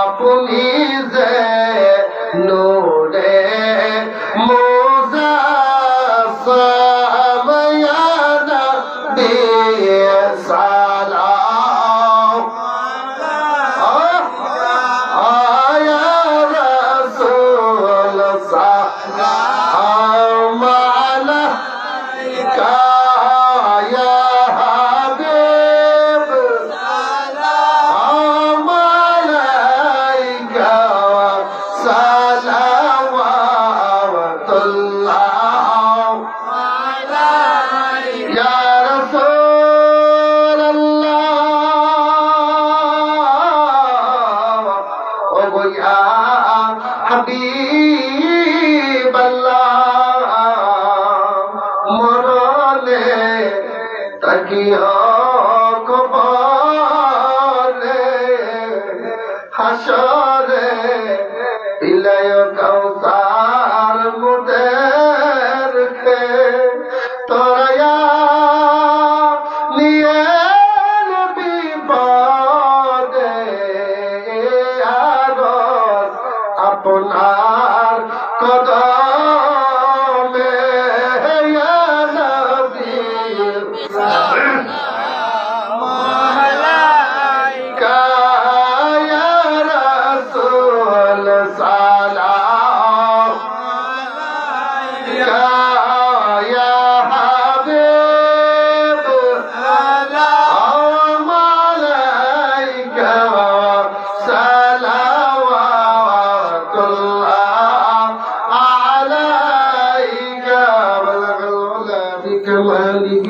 আপনি যে নূরে মুজাসসাম ইয়া নবী সালাম ইয়া রাসূল সালাম আলাইকা ইয়া হাবিব সালাম আলাইকা সালাওয়াতুল্লাহ আলাইকা ইয়া রাসূলুল্লাহ ওয়া ইয়া হাবিবাল্লাহ মরলে তাকিও কবরে হাসরে বিলায় কাউসার মুদের খে তোরা নিয়ে বিপদে আর আপনার কদমে ইয়া নবী আলাইকা ইয়া রাসূল সালাম আলাইকা ইয়া হাবিব সালাম আলাইকা সালাওয়াতুল্লাহ আলাইকা بكماله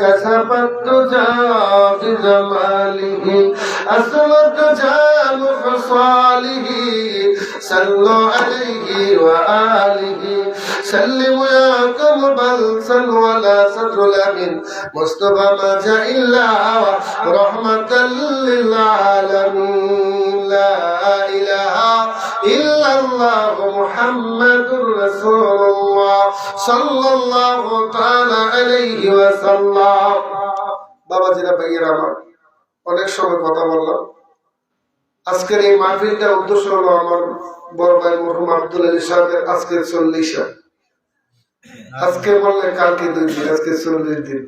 كسب الدجى بجماله أسر الدجى بخصاله صلوا عليه وآله سلموا يا قلب السل ولا صدر الأمين مصطفى ما جاء إلا رحمة للعالمين لا إله إلا الله محمد رسول الله صلى الله تعالى عليه وسلم বাবা জিরা ভাইয়েরা আমার অনেক সময় কথা বললাম। আজকের এই মাহফিলটার উদ্দেশ্য হলো আমার বড় ভাই মরহুম আব্দুল আলী সাহেবের আজকের 40। আজকে বললে কালকে 2 দিন, আজকে 40 দিন।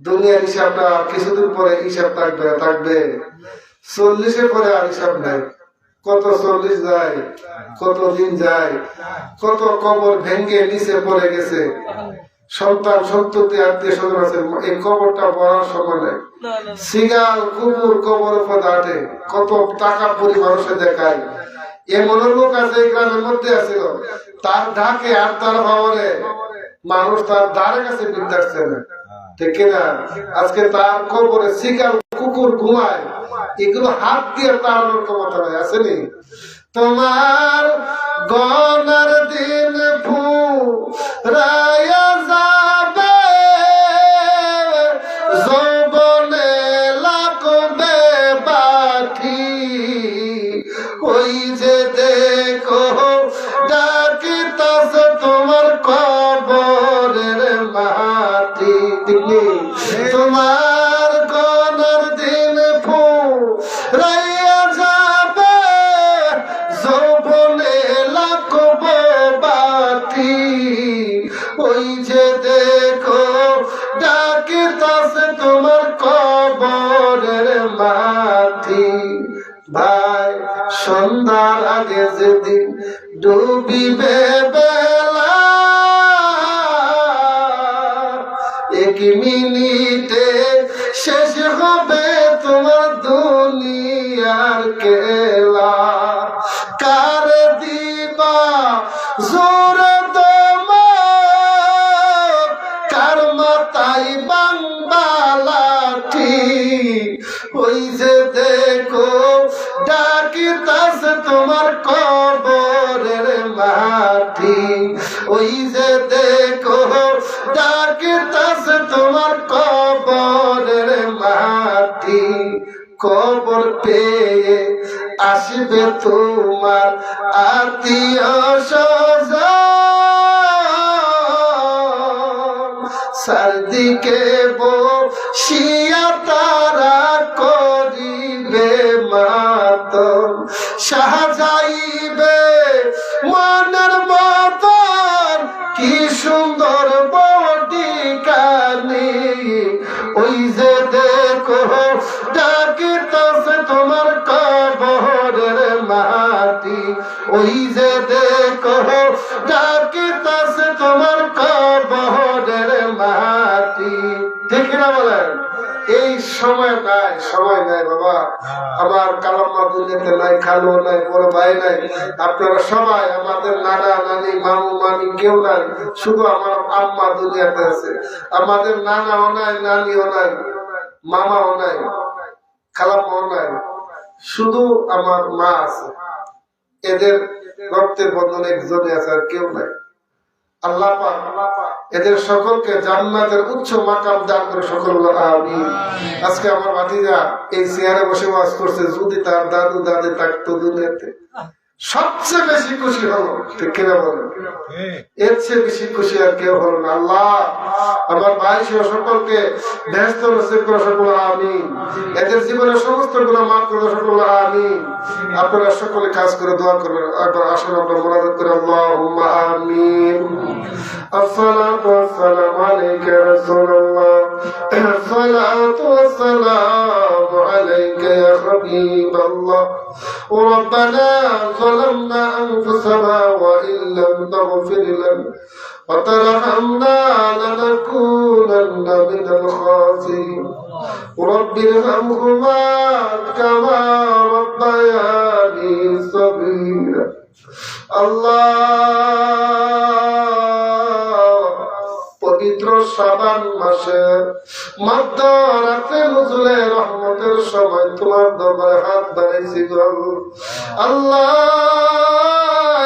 দুনিয়ার হিসাবটা কিছুদিন পরে হিসাব থাকবে 40-এর পরে আর হিসাব নাই। কত 40 যায়, কত দিন যায়, কত কবর ভেঙে নিচে পড়ে গেছে, সন্তান সন্ততি আত্মীয় স্বজন আছে, এই কবরটা পড়ার সময় নেই। সিগাল কুকুর কবর উপর আটে, কত টাকা পরি মানুষে দেখায়। এমন লোক আছে এই গ্রামের মধ্যে আছিল, তার ঢাকে আর তার ভাবরে মানুষ তার দ্বারের কাছে বিদ্যার্থে না, ঠিক কিনা? আজকে তার কবরে সিগাল কুকুর ঘুমায়, এগুলো হাত দিয়ে তাড়ানোর ক্ষমতা নাই, আসেনি? তোমার গনার দিন ফুরায়া যাবে, যৌবনে লাগবে বাকি, ওই যে দেখো ডাকিতাছে তোমার কবরের মাটি। তোমার গনার দিন ফুরায়া যাবে, যৌবনে লাগবে বাকি, ওই যে দেখো ডাকিতাছে তোমার কবরের মাটি। ভাই সন্ধ্যার আগে যেদিন ডুবিবে বেলা, 1 মিনিটে শেষ হবে তোমার দুনিয়ার খেলা। কার দিবা জোরে তোমার, কার মাথায় বাংবা লাঠি, ওই যে দেখো ডাকিতাছে তোমার কবরের মাটি, ওই যে দেখো ডাকিতাছে তোমার কবরের মাটি। কবর পেয়ে আসবে তোমার আত্মীয় স্বজন, চারদিকে বসিয়া তারা করি যাইবে মাতম সাজাইবে মনের মতন কি সুন্দর বডি কানি ওই যে দেখো ডাকিতেছে তোমার কবরের মাটি ওই যে দেখো ডাকিতেছে তোমার কবরের মাটি ঠিক না বলেন এই সময় নাই বাবা আমার কালাম্মা দুনিয়াতে নাই খালু নাই বড় ভাই নাই আপনারা সবাই আমাদের নানা নানি মামু মামি কেউ নাই শুধু আমার আম্মা দুনিয়াতে আছে আমাদের নানাও নাই নানিও নাই মামাও নাই খালাম্মাও নাই শুধু আমার মা আছে এদের রক্তের বন্ধনে একজনে আছে আর কেউ নাই আল্লাহ পাক এদের সকলকে জান্নাতের উচ্চ মাকাম দান করে সকল আমিন আজকে আমার ভাতিজা এই চেয়ারে বসে ওয়াজ করছে যদি তার দাদু দাদি থাকতো দুনিয়াতে সবচেয়ে বেশি খুশি হলো ঠিক কিনা বলেন এর চেয়ে বেশি খুশি আর কেউ হলো না আল্লাহ আমার ভাই সহ সকলকে ব্যস্ত নসিব করে সকল আমিন এদের জীবনের সমস্ত গুনাহ মাফ করে সকল আমিন আপনারা সকলে কাজ করে দোয়া করবেন একবার আসুন আমরা মুনাজাত করে আল্লাহুম্মা আমিন আসসালাতু ওয়াসসালামু আলাইকা ইয়া রাসূলুল্লাহ আসসালাতু ওয়াসসালামু আলাইকা ইয়া হাবিবাল্লাহ ربنا ظلمنا أنفسنا وإن لم تغفر لنا وترحمنا لنكونن من الخاسرين رب ارحمهما كما ربياني صغيرا পবিত্র শাবান মাসের মধ্যরাতে নজুলে রহমতের সময় তোমার দরবারে হাত বাড়াইছি গো আল্লাহ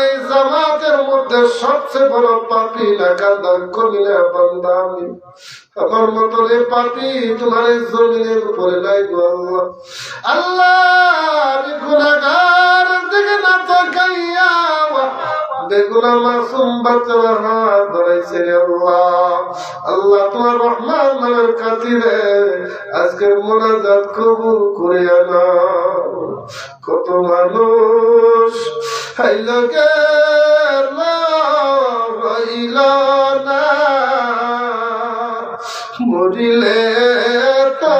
এই জামাতের মধ্যে সবচেয়ে বড় পাপী নাকান্দার কমিলা বান্দা আমি আমার মতন এই পাপী তোমার এই জমিনের উপরে নাই গো আল্লাহ আল্লাহ আমি গুনাহগার দিকে না তাকাইয়া বেগুনা মাসুম বাচ্চারা হাত ধরেছে আল্লাহ আল্লাহ তোমার রহমান নামের খাতিরে আজকের মোনাজাত কবুল করে নাও কত মানুষ হাইল হইল না মরিলে তো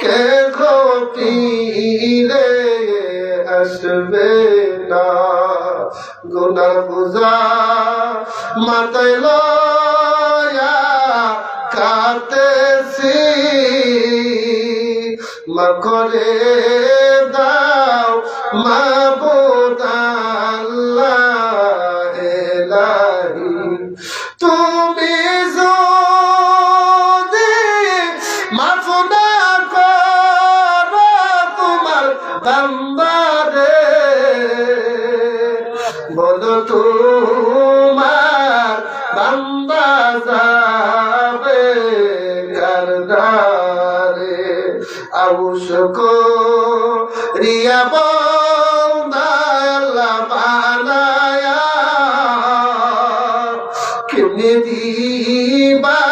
কে ঘটিলে আসবে না গুনার বুঝা মাথায় লয়া কাটেছি মকরে দাও মাবুদ আল্লাহ ইলাহি তুমি যদি মাফ না করো তোমার বান্দারে বলো তোমার বান্দা যাবে কারদারে আউশক রিয়া বান্দা আল্লাহ বানায়া কেমনে দিবা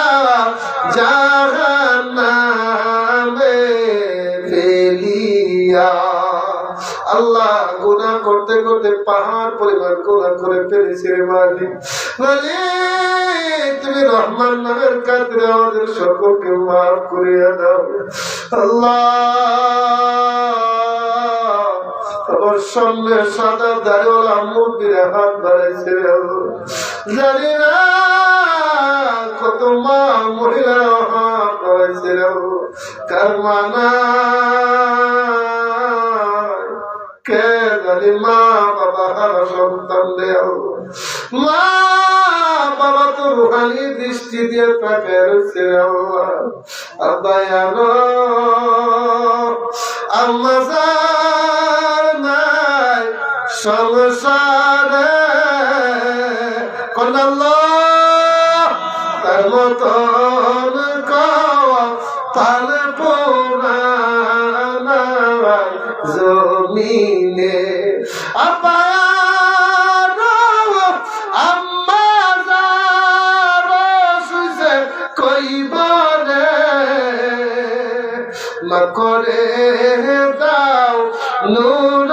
জাহান্নামে ফেলিয়া আল্লাহ গুনাহ করতে করতে পাহাড় পরিমাণ গুনাহ করে ফেলেছি রে মালিক তুমি রহমান নামের খাতিরে আমাদের সকলকে মাফ করিয়া দাও আল্লাহ আমার সামনে সাদা দাড়িওয়ালা মুরগির হাত বাড়াইছে জানি না কত মা মহিলা হাত বাড়াইছে কার মানা কে জানি মা বাবা হারা সন্তান দেও মা বাবা তো রুহানি দৃষ্টি দিয়ে তাকে রয়েছে আল্লাহ আদায়ানো আম্মা নাই সংসারে কোন আল্লাহ তার মতন পালে পোনা জমিনে আপার আম্মা কইবরে মা করে দাও নূর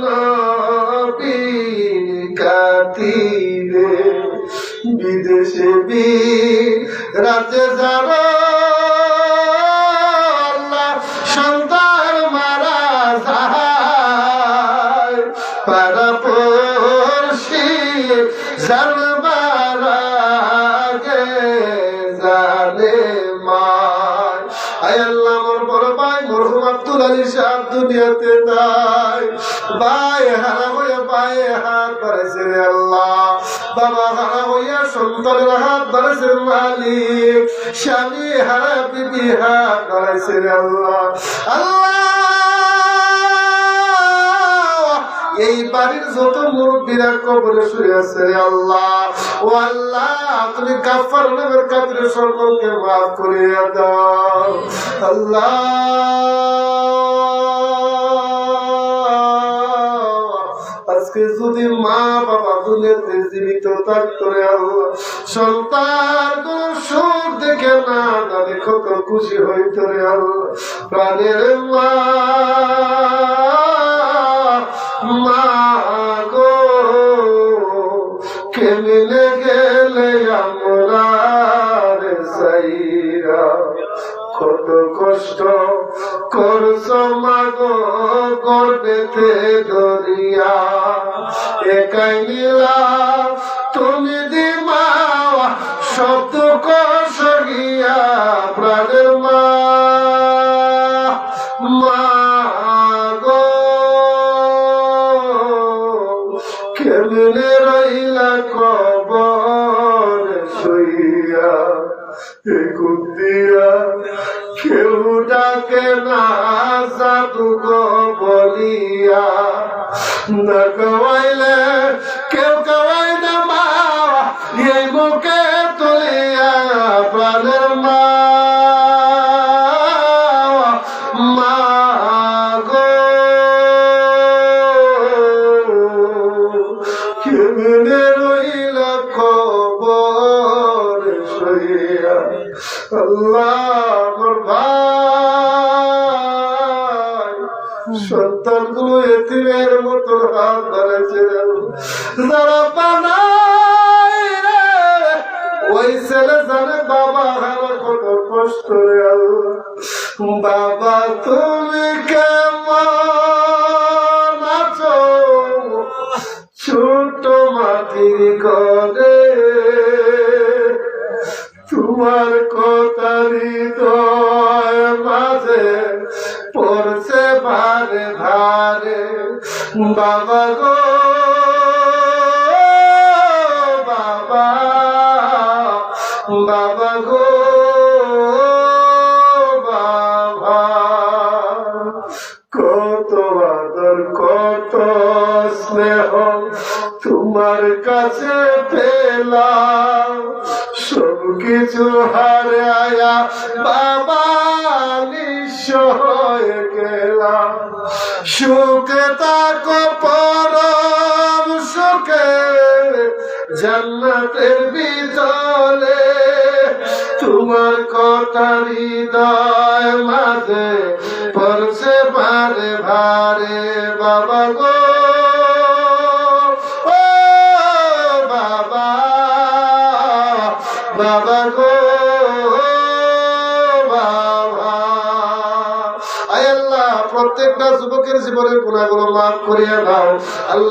নবীর খাতিরে বিদেশে বিরাজে যারা আল্লাহ সন্তান মারা যায় পাড়াপড়শি জানবার আগে জানে মায়। আয় আল্লাহ আমার বড় ভাই মরহুম আব্দুল আলী সাহেব দুনিয়াতে নাই, ভাই হারা হইয়া পায়ে হাত বাড়াইছে রে আল্লাহ, বাবা হারা হইয়া সন্তানের হাত বাড়াইছে মালিক, স্বামী হারা বিবি হাত বাড়াইছে রে আল্লাহ। আল্লাহ এই বাড়ির যত মুরব্বীরা কবরে শুয়ে আছে রে আল্লাহ, ও আল্লাহ তুমি গাফফার নামের খাতিরে সকলকে মাফ করিয়া দাও আল্লাহ। আজকে যদি মা বাবা দুনিয়াতে জীবিত থাকতো রে আল্লাহ, সন্তান সুখ দেখে না তাদের কত খুশি হইতো রে আল্লাহ। প্রাণের মা মা গো কেমনে গেলে আমরা রে সাইরা, কত কষ্ট করছো মা গো গর্বেতে দরিয়া, একাই নীলা তুমি দিমা সব দুঃখ সরিয়া। প্রাণের মা মা গো কেমনে রইলা কবর শুইয়া, দিয়া কেউ ডাকে না জাদু গো বলিয়া, না গাওয়াইলে কেউ গাওয়াই না মা এই মুখে তুলিয়া। প্রাণের মা মা গো কেমনে রইলা খবর শুইয়া। আল্লাহ আমার ভাই সন্তান গুলো এতিমের মতন হাত ধরেছে, যারা বানাই রে ওই ছেলে জানে বাবা হারা কত কষ্ট রে আল্লাহ। বাবা তুমি কেমন আছো ছোট মাটির ঘরে, তোমার কথা হৃদয় মাঝে পড়ছে ভারে ভারে। বাবা গো বাবা বাবা গো বাবা, কত আদর কত স্নেহ তোমার কাছে পেলাম, সব কিছু হারে আয়া বাবা নিঃস্ব হয়ে গেলাম। সুখে থাকো পরম সুখে জান্নাতের ভিতরে, তোমার কথা হৃদয় মাঝে পড়ছে ভারে ভারে। বাবা গো ও বাবা বাবা গো বাবা। আয় আল্লাহ প্রত্যেকটা যুবকের জীবনের গুনাহগুলো মাফ করিয়া দাও আল্লাহ।